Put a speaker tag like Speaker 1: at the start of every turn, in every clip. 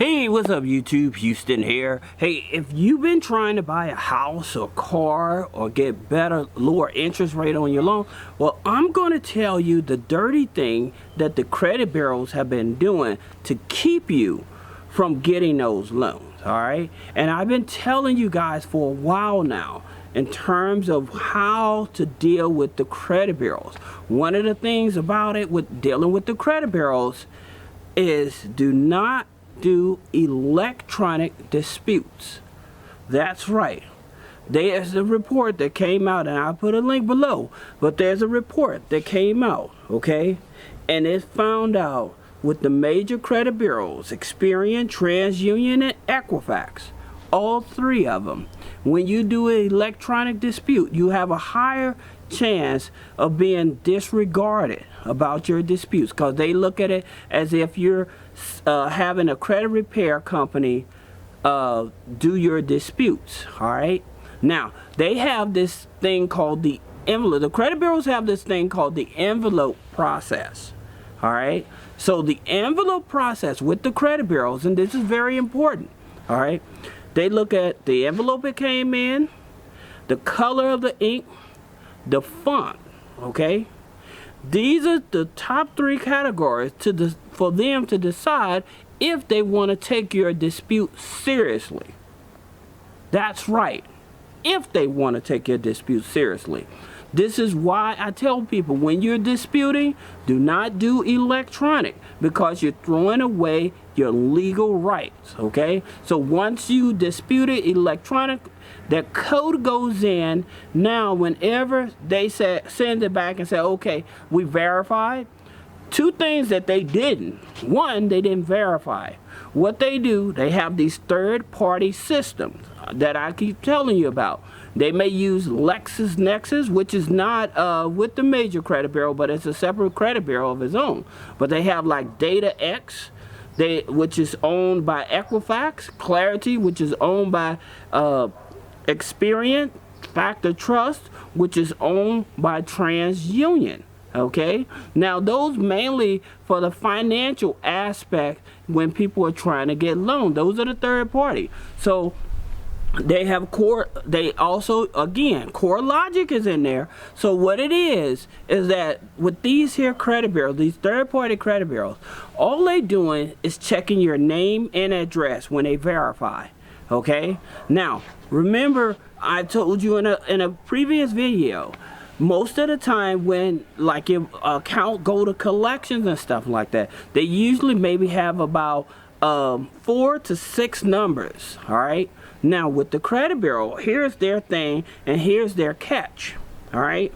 Speaker 1: Hey, what's up YouTube? Houston here. Hey, if you've been trying to buy a house or car or get better, lower interest rate on your loan, well, I'm going to tell you the dirty thing that the credit bureaus have been doing to keep you from getting those loans, all right? And I've been telling you guys for a while now in terms of how to deal with the credit bureaus. One of the things about it with dealing with the credit bureaus is do not do electronic disputes. That's right. There's a report that came out, and I'll put a link below, but there's a report that came out, okay? And it found out with the major credit bureaus, Experian, Transunion, and Equifax, all three of them, when you do an electronic dispute, you have a higher chance of being disregarded about your disputes, because they look at it as if you're having a credit repair company do your disputes. All right, now they have this thing called the envelope. The credit bureaus have this thing called the envelope process. All right, so the envelope process with the credit bureaus, and this is very important, all right, they look at the envelope it came in, the color of the ink, the font, okay? These are the top three categories for them to decide if they want to take your dispute seriously. That's right, if they want to take your dispute seriously. This is why I tell people, when you're disputing, do not do electronic, because you're throwing away your legal rights, okay? So once you dispute it electronic, that code goes in. Now whenever they send it back and say, okay, we verified, two things that they didn't. One, they didn't verify. What they do, they have these third-party systems that I keep telling you about. They may use Lexus Nexus, which is not with the major credit bureau, but it's a separate credit bureau of its own. But they have like DataX, which is owned by Equifax, Clarity, which is owned by Experian, Factor Trust, which is owned by Transunion. Okay, now those mainly for the financial aspect when people are trying to get loans. Those are the third party. So they have core. They also, again, Core Logic is in there. So what it is that with these here credit bureaus, these third-party credit bureaus, all they doing is checking your name and address when they verify. Okay. Now remember, I told you in a previous video, most of the time when like your account go to collections and stuff like that, they usually maybe have about 4 to 6 numbers. All right. Now with the credit bureau, here's their thing and here's their catch. All right.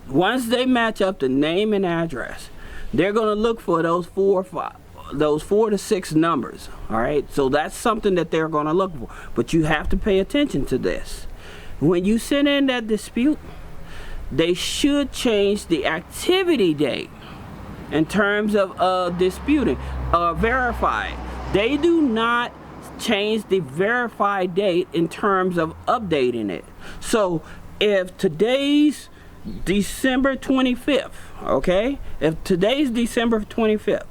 Speaker 1: Once they match up the name and address, they're going to look for those 4 to 6 numbers. All right. So that's something that they're going to look for. But you have to pay attention to this. When you send in that dispute, they should change the activity date in terms of disputing, verified. They do not change the verified date in terms of updating it. So if today's December 25th, okay, if today's December 25th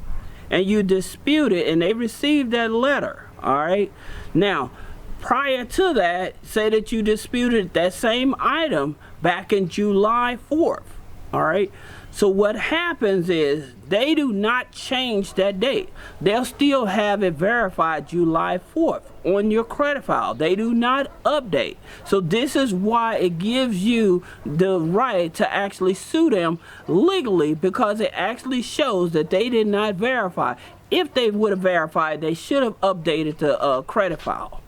Speaker 1: and you dispute it and they receive that letter, all right, now prior to that, say that you disputed that same item back in July 4th, all right? So what happens is they do not change that date. They'll still have it verified July 4th on your credit file. They do not update. So this is why it gives you the right to actually sue them legally, because it actually shows that they did not verify. If they would have verified, they should have updated the credit file.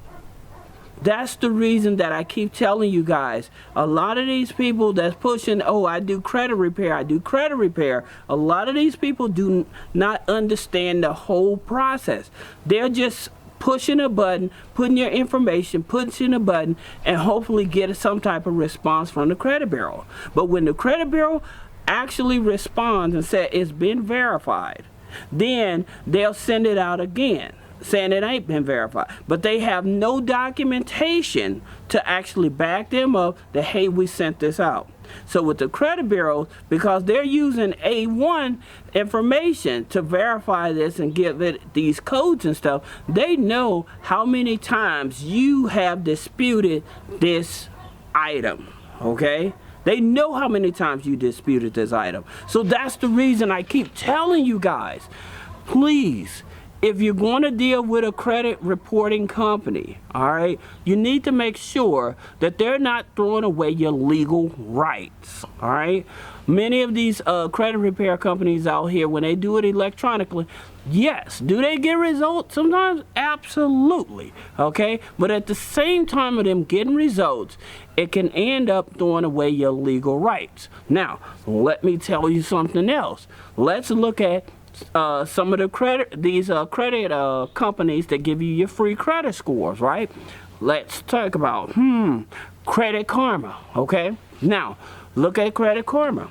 Speaker 1: That's the reason that I keep telling you guys, a lot of these people that's pushing, oh, I do credit repair, I do credit repair, a lot of these people do not understand the whole process. They're just pushing a button, putting your information, pushing a button, and hopefully get some type of response from the credit bureau. But when the credit bureau actually responds and says it's been verified, then they'll send it out again saying it ain't been verified, but they have no documentation to actually back them up that, hey, we sent this out. So with the credit bureaus, because they're using A1 information to verify this and give it these codes and stuff, they know how many times you have disputed this item, okay? They know how many times you disputed this item. So that's the reason I keep telling you guys, please, if you're going to deal with a credit reporting company, all right, you need to make sure that they're not throwing away your legal rights, all right? Many of these credit repair companies out here, when they do it electronically, yes, do they get results? Sometimes, absolutely, okay? But at the same time of them getting results, it can end up throwing away your legal rights. Now, let me tell you something else. Let's look at some of the credit companies that give you your free credit scores, right? Let's talk about Credit Karma, okay? Now, look at Credit Karma.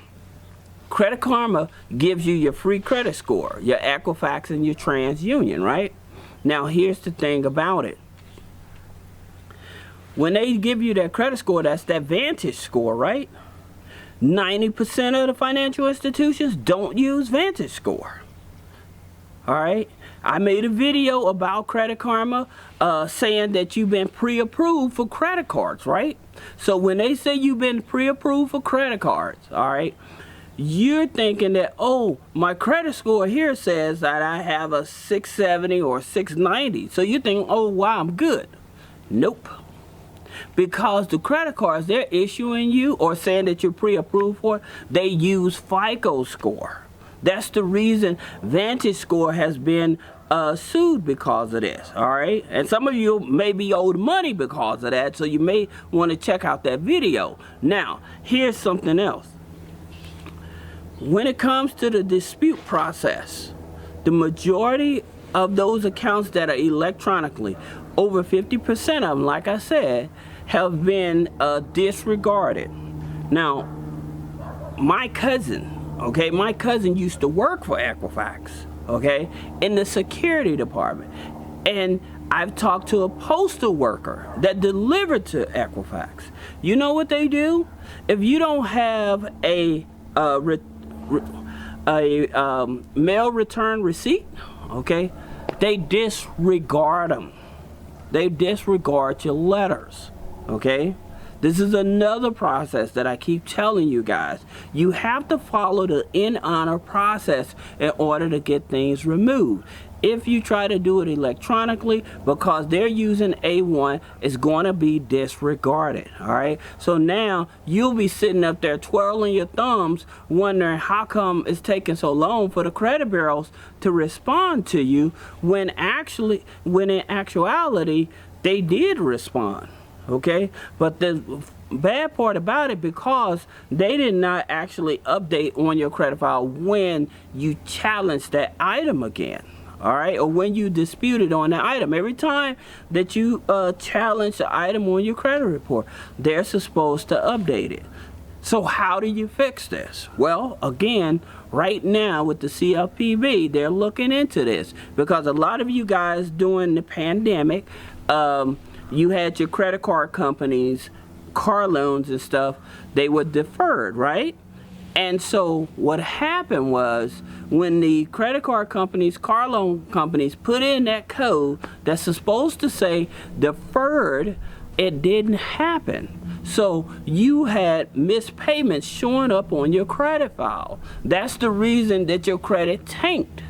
Speaker 1: Credit Karma gives you your free credit score, your Equifax and your Transunion, right? Now, here's the thing about it. When they give you that credit score, that's that Vantage score, right? 90% of the financial institutions don't use Vantage score. All right, I made a video about Credit Karma saying that you've been pre-approved for credit cards, right? So when they say you've been pre-approved for credit cards, all right, you're thinking that, oh, my credit score here says that I have a 670 or 690. So you think, oh, wow, I'm good. Nope. Because the credit cards they're issuing you or saying that you're pre-approved for, they use FICO score. That's the reason Vantage score has been sued because of this, all right? And some of you may be owed money because of that, so you may want to check out that video. Now, here's something else. When it comes to the dispute process, the majority of those accounts that are electronically, over 50% of them, like I said, have been disregarded. Now, my cousin, okay, my cousin used to work for Equifax, okay, in the security department. And I've talked to a postal worker that delivered to Equifax. You know what they do? If you don't have a mail return receipt, okay, they disregard them. They disregard your letters, okay? This is another process that I keep telling you guys. You have to follow the in-honor process in order to get things removed. If you try to do it electronically, because they're using A1, it's going to be disregarded, all right? So now you'll be sitting up there twirling your thumbs, wondering how come it's taking so long for the credit bureaus to respond to you when in actuality, they did respond. Okay, but the bad part about it, because they did not actually update on your credit file when you challenge that item again, all right, or when you disputed on the item. Every time that you challenge the item on your credit report, they're supposed to update it. So how do you fix this? Well, again, right now with the CFPB, they're looking into this, because a lot of you guys during the pandemic, you had your credit card companies, car loans and stuff, they were deferred, right? And so what happened was, when the credit card companies, car loan companies put in that code that's supposed to say deferred, it didn't happen. So you had missed payments showing up on your credit file. That's the reason that your credit tanked.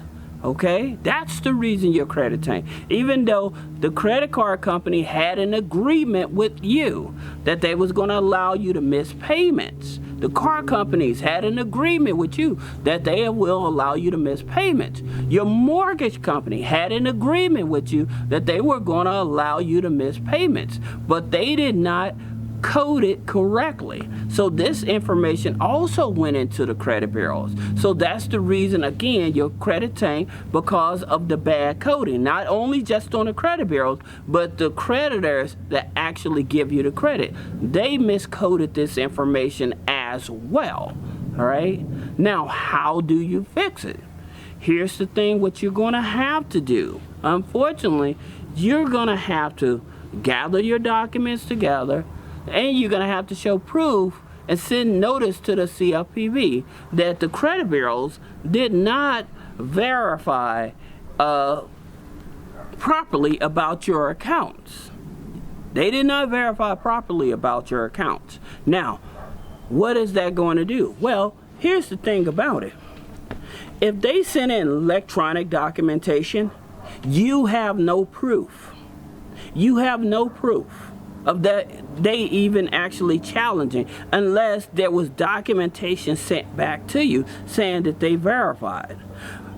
Speaker 1: Okay, that's the reason your credit tanked. Even though the credit card company had an agreement with you that they was going to allow you to miss payments. The car companies had an agreement with you that they will allow you to miss payments. Your mortgage company had an agreement with you that they were going to allow you to miss payments, but they did not code it correctly. So this information also went into the credit bureaus. So that's the reason, again, your credit tanked, because of the bad coding. Not only just on the credit bureaus, but the creditors that actually give you the credit. They miscoded this information as well. All right? Now, how do you fix it? Here's the thing, what you're going to have to do. Unfortunately, you're going to have to gather your documents together, and you're going to have to show proof and send notice to the CFPB that the credit bureaus did not verify properly about your accounts. They did not verify properly about your accounts. Now, what is that going to do? Well, here's the thing about it. If they send in electronic documentation, you have no proof. You have no proof of that they even actually challenging, unless there was documentation sent back to you saying that they verified.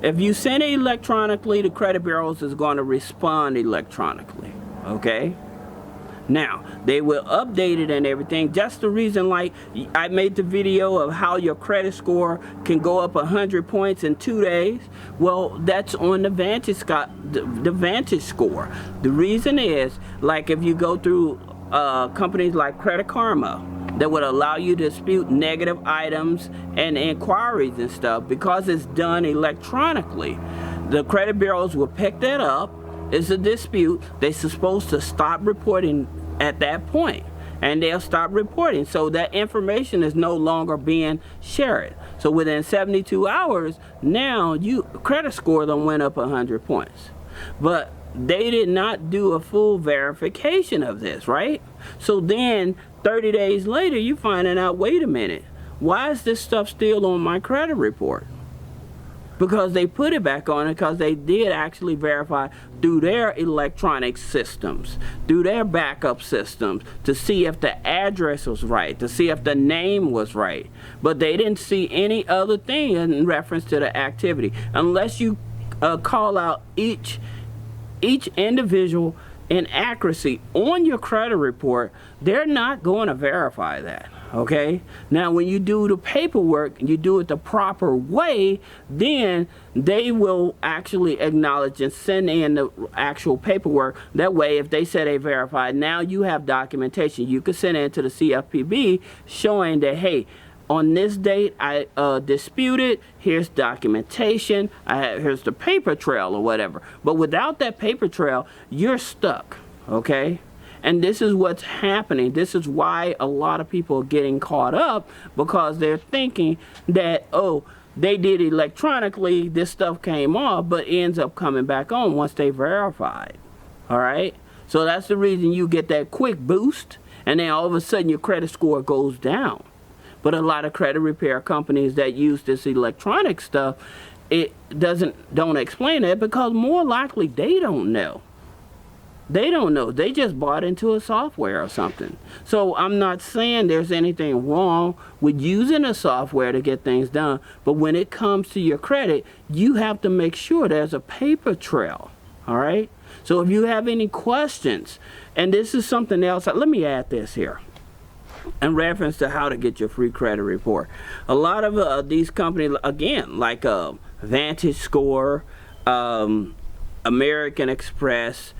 Speaker 1: If you send it electronically, the credit bureaus is going to respond electronically, okay? Now, they will update it and everything. Just the reason, like I made the video of how your credit score can go up 100 points in 2 days. Well, that's on the Vantage score. The reason is, like if you go through companies like Credit Karma, that would allow you to dispute negative items and inquiries and stuff, because it's done electronically. The credit bureaus will pick that up. It's a dispute. They're supposed to stop reporting at that point, and they'll stop reporting, so that information is no longer being shared. So within 72 hours, now your credit score done went up 100 points. But they did not do a full verification of this, right? So then 30 days later, you finding out, wait a minute, why is this stuff still on my credit report? Because they put it back on it because they did actually verify through their electronic systems, through their backup systems, to see if the address was right, to see if the name was right. But they didn't see any other thing in reference to the activity. Unless you call out each individual inaccuracy on your credit report, they're not going to verify that. Okay, now when you do the paperwork and you do it the proper way, then they will actually acknowledge and send in the actual paperwork. That way, if they say they verified, now you have documentation. You can send it to the CFPB showing that, hey, on this date I disputed, here's documentation, here's the paper trail or whatever. But without that paper trail, you're stuck, okay? And this is what's happening. This is why a lot of people are getting caught up, because they're thinking that, oh, they did electronically, this stuff came off, but ends up coming back on once they verified. All right? So that's the reason you get that quick boost, and then all of a sudden your credit score goes down. But a lot of credit repair companies that use this electronic stuff, it don't explain that, because more likely they don't know. They don't know. They just bought into a software or something. So I'm not saying there's anything wrong with using a software to get things done, but when it comes to your credit, you have to make sure there's a paper trail. All right? So if you have any questions, and this is something else, let me add this here in reference to how to get your free credit report. A lot of these companies, again, like Vantage Score, American Express,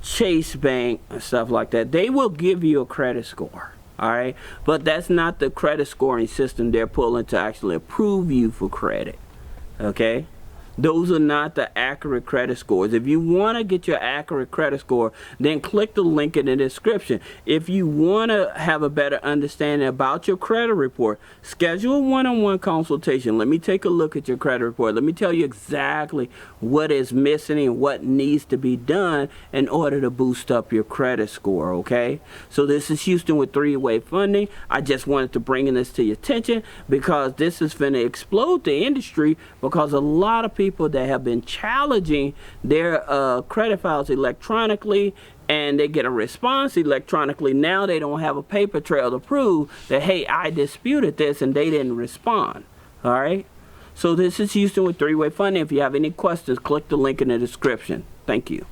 Speaker 1: Chase Bank, and stuff like that, they will give you a credit score, all right? But that's not the credit scoring system they're pulling to actually approve you for credit, okay? Those are not the accurate credit scores. If you want to get your accurate credit score, then click the link in the description. If you want to have a better understanding about your credit report, schedule a one-on-one consultation. Let me take a look at your credit report. Let me tell you exactly what is missing and what needs to be done in order to boost up your credit score, okay? So this is Houston with three-way funding. I just wanted to bring this to your attention because this is going to explode the industry, because a lot of people that have been challenging their credit files electronically, and they get a response electronically. Now they don't have a paper trail to prove that, hey, I disputed this and they didn't respond. All right? So this is Houston with three-way funding. If you have any questions, click the link in the description. Thank you.